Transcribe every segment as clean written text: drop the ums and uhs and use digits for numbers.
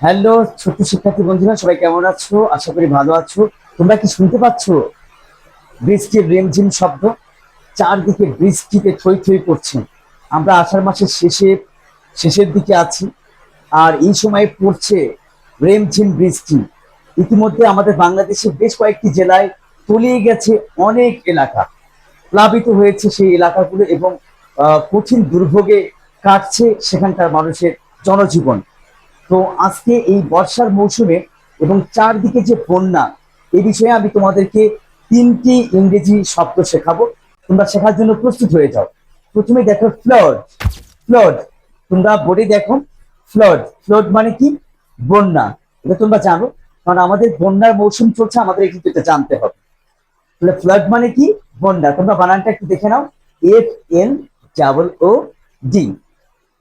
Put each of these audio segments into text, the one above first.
Hello ছোট্ট শিক্ষার্থী বন্ধুরা, সবাই কেমন আছো? আশা করি ভালো আছো। তোমরা কি শুনতে পাচ্ছ বৃষ্টির রিমঝিম শব্দ? চারদিকে বৃষ্টিতে থই থই করছে। আমরা আষাঢ় মাসের শেষের দিকে আছি, আর এই সময় পড়ছে রিমঝিম বৃষ্টি। ইতিমধ্যে আমাদের বাংলাদেশের বেশ কয়েকটি জেলায় তলিয়ে গেছে অনেক এলাকা, প্লাবিত হয়েছে সেই এলাকাগুলো, এবং কঠিন দুর্ভোগে কাটছে সেখানকার মানুষের জনজীবন। তো আজকে এই বর্ষার মৌসুমে এবং চারদিকে যে বন্যা, এই বিষয়ে আমি তোমাদেরকে তিনটি ইংরেজি শব্দ শেখাবো। তোমরা শেখার জন্য প্রস্তুত হয়ে যাও। প্রথমে দেখো ফ্লাড। ফ্লাড, তোমরা বোর্ডে দেখো। ফ্লাড, ফ্লাড মানে কি? বন্যা। এটা তোমরা জানো, কারণ আমাদের বন্যার মৌসুম চলছে, আমাদের কিন্তু এটা জানতে হবে। তাহলে ফ্লাড মানে কি? বন্যা। তোমরা বানানটা একটু দেখে নাও, FLOOD।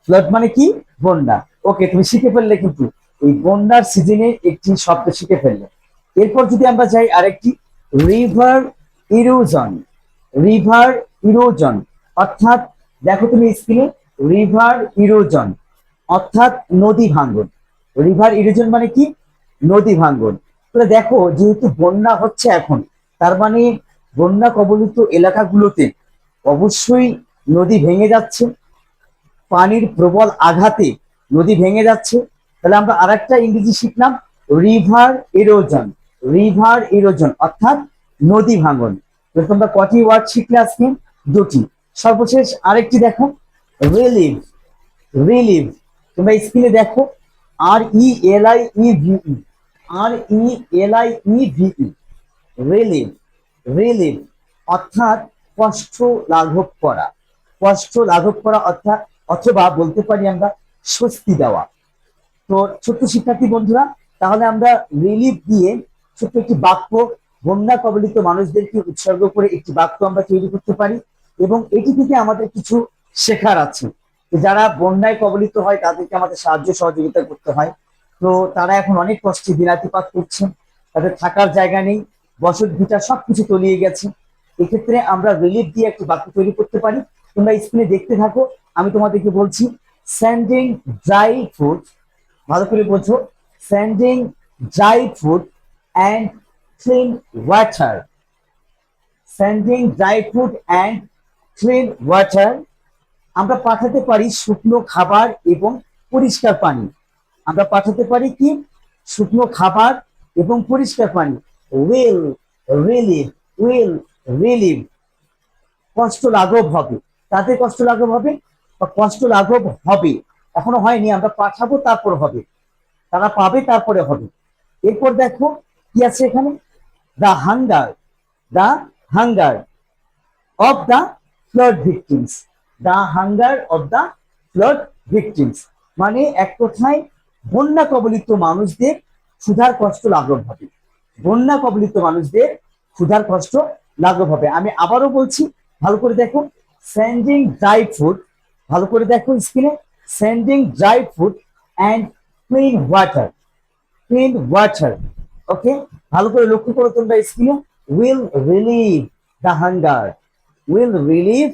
ফ্লাড মানে কি? বন্যা। ওকে, তুমি শিখে ফেললে কিন্তু এই বন্যার সিজনে একটি শব্দ শিখে ফেললে। এরপর যদি আমরা যাই আরেকটি, রিভার ইরোজন। রিভার ইরোজন অর্থাৎ, দেখো তুমি স্ক্রিনে, রিভার ইরোজন অর্থাৎ নদী ভাঙ্গন। রিভার ইরোজন মানে কি? নদী ভাঙ্গন। তাহলে দেখো, যেহেতু বন্যা হচ্ছে এখন, তার মানে বন্যা কবলিত এলাকাগুলোতে অবশ্যই নদী ভেঙে যাচ্ছে, পানির প্রবল আঘাতে নদী ভেঙে যাচ্ছে। তাহলে আমরা আরেকটা ইংরেজি শিখলাম, রিভার ইরোজন। রিভার ইরোজন অর্থাৎ নদী ভাঙন। তো তোমরা কটি ওয়ার্ড শিখলে আজকে? দুটি। সর্বশেষ আরেকটি দেখো, রিলিভ। রিলিভ, তোমরা স্ক্রিনে দেখো, RELIEVE। RELIEVE, relieve. রিলিভ অর্থাৎ কষ্ট লাঘব করা। কষ্ট লাঘব করা অর্থাৎ, অথবা বলতে পারি আমরা স্বস্তি দেওয়া। তো ছোট্ট শিক্ষার্থী বন্ধুরা, তাহলে আমরা রিলিফ দিয়ে ছোট্ট একটি বাক্য, বন্যা কবলিত মানুষদেরকে উৎসর্গ করে একটি বাক্য আমরা তৈরি করতে পারি, এবং এটি থেকে আমাদের কিছু শেখার আছে। যারা বন্যায় কবলিত হয় তাদেরকে আমাদের সাহায্য সহযোগিতা করতে হয়। তো তারা এখন অনেক কষ্টে দিনাতিপাত করছেন, তাদের থাকার জায়গা নেই, বসত ভিটা সবকিছু তলিয়ে গেছে। এক্ষেত্রে আমরা রিলিফ দিয়ে একটি বাক্য তৈরি করতে পারি। তোমরা স্ক্রিনে দেখতে থাকো, আমি তোমাদেরকে বলছি। সেন্ডিং ড্রাই ফুড, ভালো করে বোঝো, sending dry food and clean water. Sending dry food and clean water, আমরা পাঠাতে পারি শুকনো খাবার এবং পরিষ্কার পানি। আমরা পাঠাতে পারি কি? শুকনো খাবার এবং পরিষ্কার পানি। উইল রিলিভ, উইল রিলিভ, কষ্ট লাঘব হবে। তাদের কষ্ট লাঘব হবে বা কষ্ট লাঘব হবে, এখনো হয়নি, আমরা পাঠাবো তারপর হবে, তারা পাবে তারপরে হবে। এরপর দেখো কি আছে এখানে, the hunger. The hunger of the flood victims. The hunger of the flood victims মানে এক কথায় বন্যা কবলিত মানুষদের ক্ষুধার কষ্ট লাঘব হবে। বন্যা কবলিত মানুষদের ক্ষুধার কষ্ট লাঘব হবে। আমি আবারও বলছি, ভালো করে দেখো, সেন্ডিং ড্রাই ফুড, ভালো করে দেখো স্ক্রিনে, sending dry food and clean water. Clean water, okay, ভালো করে লক্ষ্য করো তোমরা স্ক্রিনে, will relieve the hunger. Will relieve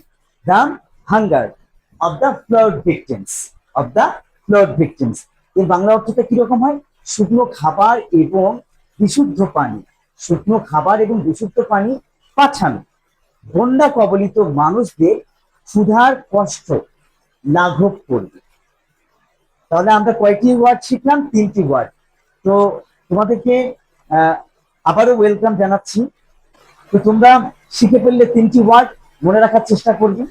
the hunger of the flood victims. Of the flood victims, এর বাংলা অর্থটা কিরকম হয়? শুকনো খাবার এবং বিশুদ্ধ পানি। শুকনো খাবার এবং বিশুদ্ধ পানি পাঠানো বন্যা কবলিত মানুষদের ক্ষুধার কষ্ট লাঘব করবে। তাহলে আমরা কয়টি ওয়ার্ড শিখলাম? তিনটি ওয়ার্ড। তো তোমাদেরকে আবারও ওয়েলকাম জানাচ্ছি। তো তোমরা শিখে ফেললে তিনটি ওয়ার্ড, মনে রাখার চেষ্টা করবে।